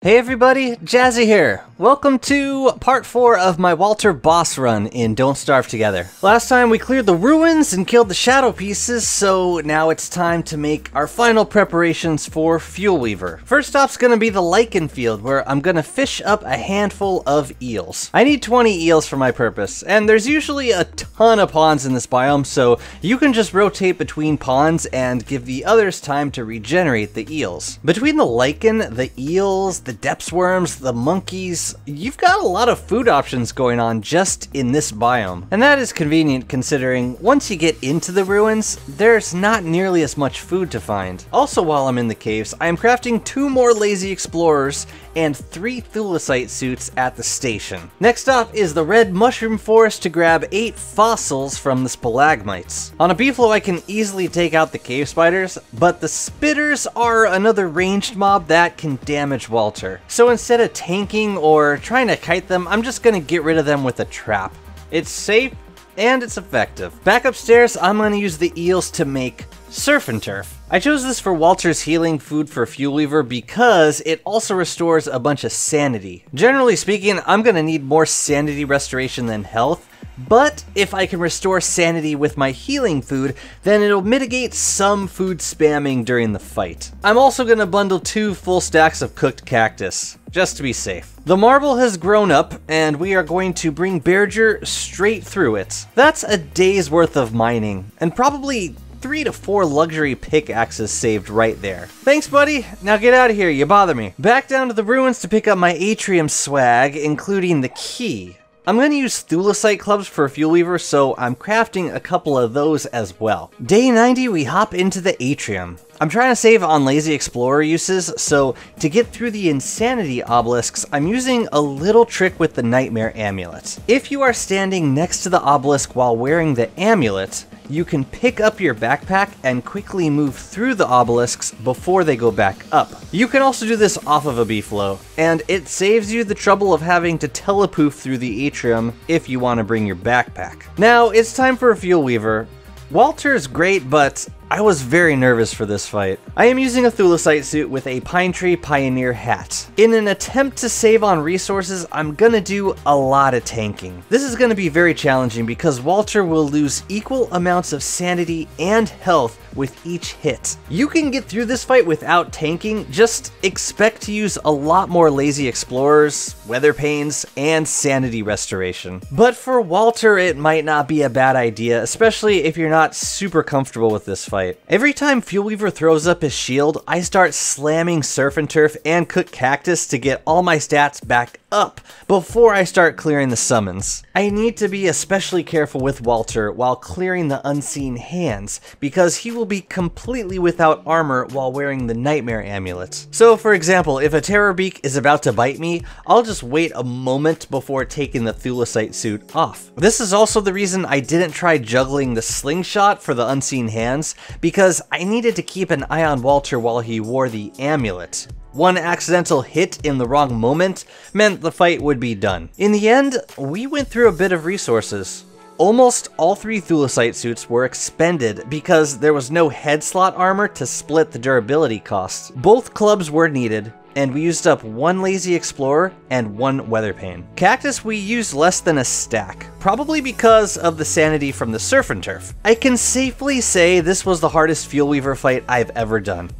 Hey everybody, Jazzy here. Welcome to part 4 of my Walter boss run in Don't Starve Together. Last time we cleared the ruins and killed the shadow pieces, so now it's time to make our final preparations for Fuelweaver. First stop's gonna be the lichen field, where I'm gonna fish up a handful of eels. I need 20 eels for my purpose, and there's usually a ton of ponds in this biome, so you can just rotate between ponds and give the others time to regenerate the eels. Between the lichen, the eels, the depths worms, the monkeys, you've got a lot of food options going on just in this biome. And that is convenient considering once you get into the ruins, there's not nearly as much food to find. Also, while I'm in the caves, I am crafting 2 more lazy explorers and 3 thulecite suits at the station. Next up is the red mushroom forest to grab 8 fossils from the stalagmites. On a beeflo I can easily take out the cave spiders, but the spitters are another ranged mob that can damage Walter. So instead of tanking or trying to kite them, I'm just gonna get rid of them with a trap. It's safe and it's effective. Back upstairs, I'm gonna use the eels to make surf and turf. I chose this for Walter's healing food for Fuelweaver because it also restores a bunch of sanity. Generally speaking, I'm gonna need more sanity restoration than health, but if I can restore sanity with my healing food, then it'll mitigate some food spamming during the fight. I'm also gonna bundle 2 full stacks of cooked cactus, just to be safe. The marble has grown up, and we are going to bring Berger straight through it. That's a day's worth of mining, and probably 3 to 4 luxury pickaxes saved right there. Thanks, buddy. Now get out of here, you bother me. Back down to the ruins to pick up my atrium swag, including the key. I'm going to use thulecite clubs for Fuelweaver, so I'm crafting a couple of those as well. Day 90, we hop into the atrium. I'm trying to save on lazy explorer uses, so to get through the insanity obelisks, I'm using a little trick with the nightmare amulet. If you are standing next to the obelisk while wearing the amulet, you can pick up your backpack and quickly move through the obelisks before they go back up. You can also do this off of a beeflo, and it saves you the trouble of having to telepoof through the atrium if you want to bring your backpack. Now, it's time for a Fuelweaver. Walter's great, but I was very nervous for this fight. I am using a thulecite suit with a pine tree pioneer hat. In an attempt to save on resources, I'm gonna do a lot of tanking. This is gonna be very challenging because Walter will lose equal amounts of sanity and health with each hit. You can get through this fight without tanking, just expect to use a lot more lazy explorers, weather panes, and sanity restoration. But for Walter, it might not be a bad idea, especially if you're not super comfortable with this fight. Every time Fuelweaver throws up his shield, I start slamming surf and turf and cook cactus to get all my stats back up before I start clearing the summons. I need to be especially careful with Walter while clearing the unseen hands, because he will be completely without armor while wearing the nightmare amulet. So for example, if a terror beak is about to bite me, I'll just wait a moment before taking the thulecite suit off. This is also the reason I didn't try juggling the slingshot for the unseen hands, because I needed to keep an eye on Walter while he wore the amulet. One accidental hit in the wrong moment meant the fight would be done. In the end, we went through a bit of resources. Almost all 3 thulecite suits were expended because there was no head slot armor to split the durability costs. Both clubs were needed, and we used up 1 lazy explorer and 1 weather pane. Cactus we used less than a stack, probably because of the sanity from the surf and turf. I can safely say this was the hardest Fuelweaver fight I've ever done.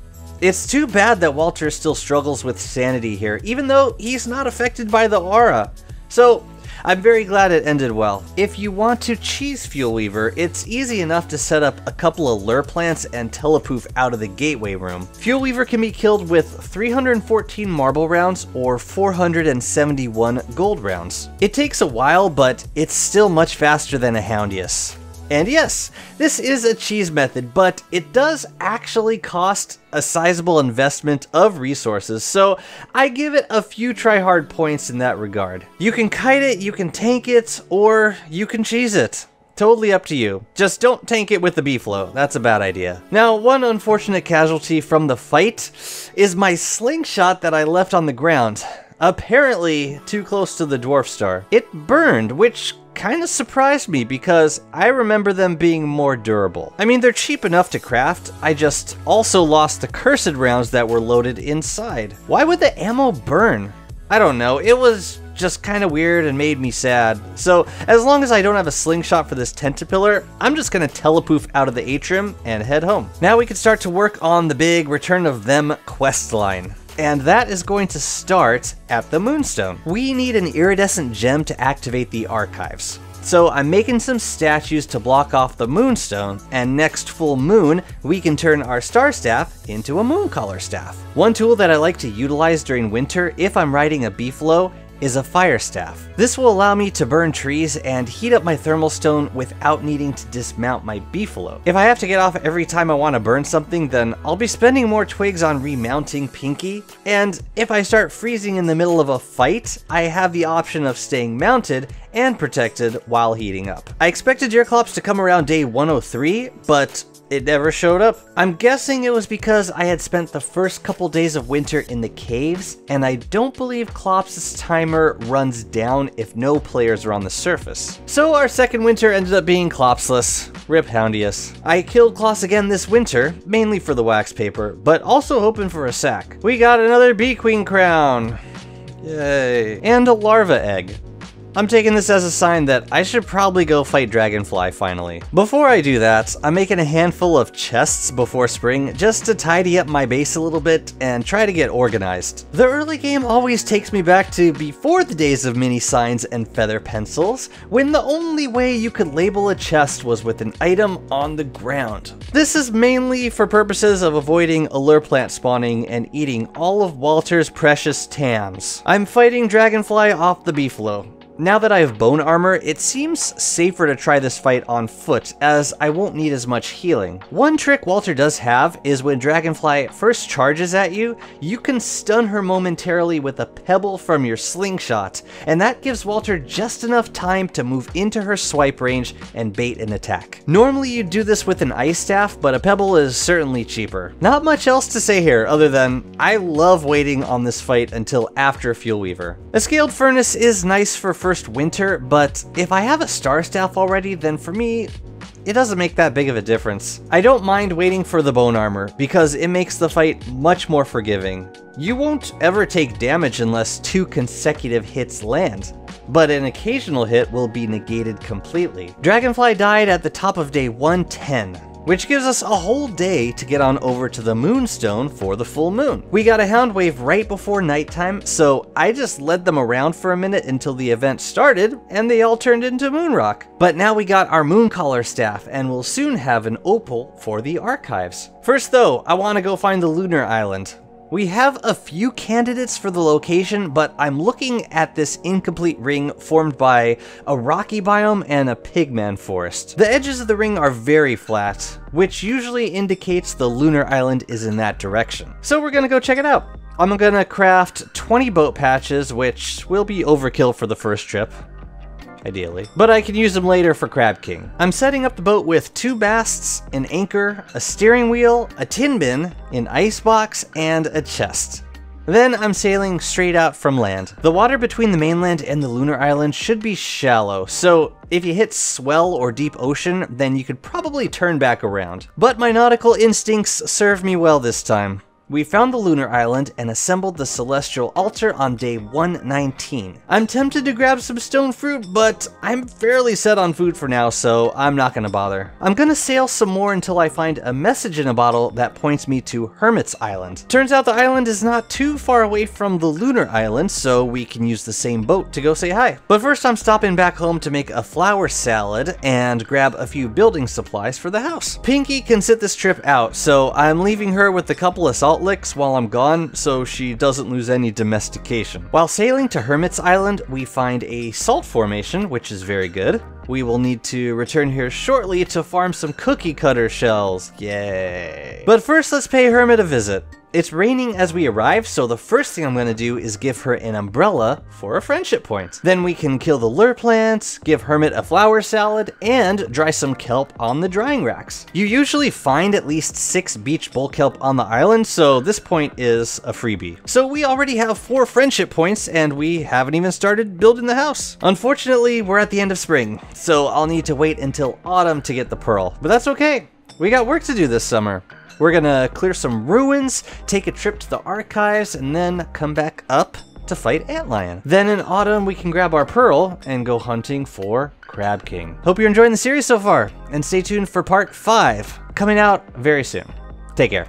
It's too bad that Walter still struggles with sanity here, even though he's not affected by the aura. So, I'm very glad it ended well. If you want to cheese Fuelweaver, it's easy enough to set up a couple of lure plants and telepoof out of the gateway room. Fuelweaver can be killed with 314 marble rounds or 471 gold rounds. It takes a while, but it's still much faster than a Houndius. And yes, this is a cheese method, but it does actually cost a sizable investment of resources, so I give it a few try-hard points in that regard. You can kite it, you can tank it, or you can cheese it. Totally up to you. Just don't tank it with the beeflo, that's a bad idea. Now, one unfortunate casualty from the fight is my slingshot that I left on the ground. Apparently too close to the dwarf star. It burned, which kind of surprised me because I remember them being more durable. I mean, they're cheap enough to craft, I just also lost the cursed rounds that were loaded inside. Why would the ammo burn? I don't know, it was just kind of weird and made me sad. So as long as I don't have a slingshot for this tentapillar, I'm just gonna telepoof out of the atrium and head home. Now we can start to work on the big Return of Them quest line. And that is going to start at the moonstone. We need an iridescent gem to activate the archives. So I'm making some statues to block off the moonstone, and next full moon, we can turn our star staff into a mooncaller staff. One tool that I like to utilize during winter if I'm riding a beefalo is a fire staff. This will allow me to burn trees and heat up my thermal stone without needing to dismount my beefalo. If I have to get off every time I want to burn something, then I'll be spending more twigs on remounting Pinky, and if I start freezing in the middle of a fight, I have the option of staying mounted and protected while heating up. I expected Deerclops to come around day 103, but it never showed up. I'm guessing it was because I had spent the first couple days of winter in the caves, and I don't believe Clops' timer runs down if no players are on the surface. So our second winter ended up being Clopsless. Rip Houndius. I killed Kloss again this winter, mainly for the wax paper, but also hoping for a sack. We got another Bee Queen crown. Yay. And a larva egg. I'm taking this as a sign that I should probably go fight Dragonfly finally. Before I do that, I'm making a handful of chests before spring just to tidy up my base a little bit and try to get organized. The early game always takes me back to before the days of mini signs and feather pencils, when the only way you could label a chest was with an item on the ground. This is mainly for purposes of avoiding allure plant spawning and eating all of Walter's precious tams. I'm fighting Dragonfly off the beefalo. Now that I have bone armor, it seems safer to try this fight on foot, as I won't need as much healing. One trick Walter does have is when Dragonfly first charges at you, you can stun her momentarily with a pebble from your slingshot, and that gives Walter just enough time to move into her swipe range and bait an attack. Normally you'd do this with an ice staff, but a pebble is certainly cheaper. Not much else to say here other than I love waiting on this fight until after Fuelweaver. A scaled furnace is nice for first winter, but if I have a star staff already, then for me, it doesn't make that big of a difference. I don't mind waiting for the bone armor, because it makes the fight much more forgiving. You won't ever take damage unless 2 consecutive hits land, but an occasional hit will be negated completely. Dragonfly died at the top of day 110. Which gives us a whole day to get on over to the moonstone for the full moon. We got a hound wave right before nighttime, so I just led them around for a minute until the event started, and they all turned into moonrock. But now we got our mooncaller staff, and we'll soon have an opal for the archives. First though, I want to go find the lunar island. We have a few candidates for the location, but I'm looking at this incomplete ring formed by a rocky biome and a pigman forest. The edges of the ring are very flat, which usually indicates the lunar island is in that direction. So we're gonna go check it out. I'm gonna craft 20 boat patches, which will be overkill for the first trip. Ideally. But I can use them later for Crab King. I'm setting up the boat with 2 masts, an anchor, a steering wheel, a tin bin, an icebox, and a chest. Then I'm sailing straight out from land. The water between the mainland and the lunar island should be shallow, so if you hit swell or deep ocean, then you could probably turn back around. But my nautical instincts serve me well this time. We found the lunar island and assembled the celestial altar on day 119. I'm tempted to grab some stone fruit, but I'm fairly set on food for now, so I'm not gonna bother. I'm gonna sail some more until I find a message in a bottle that points me to Hermit's island. Turns out the island is not too far away from the lunar island, so we can use the same boat to go say hi. But first I'm stopping back home to make a flour salad and grab a few building supplies for the house. Pinky can sit this trip out, so I'm leaving her with a couple of salt licks while I'm gone so she doesn't lose any domestication. While sailing to Hermit's Island, we find a salt formation, which is very good. We will need to return here shortly to farm some cookie cutter shells. Yay. But first, let's pay Hermit a visit. It's raining as we arrive, so the first thing I'm going to do is give her an umbrella for a friendship point. Then we can kill the lure plants, give Hermit a flower salad, and dry some kelp on the drying racks. You usually find at least 6 beach bull kelp on the island, so this point is a freebie. So we already have 4 friendship points, and we haven't even started building the house. Unfortunately, we're at the end of spring, so I'll need to wait until autumn to get the pearl, but that's okay. We got work to do this summer. We're gonna clear some ruins, take a trip to the archives, and then come back up to fight Antlion. Then in autumn, we can grab our pearl and go hunting for Crab King. Hope you're enjoying the series so far, and stay tuned for part 5, coming out very soon. Take care.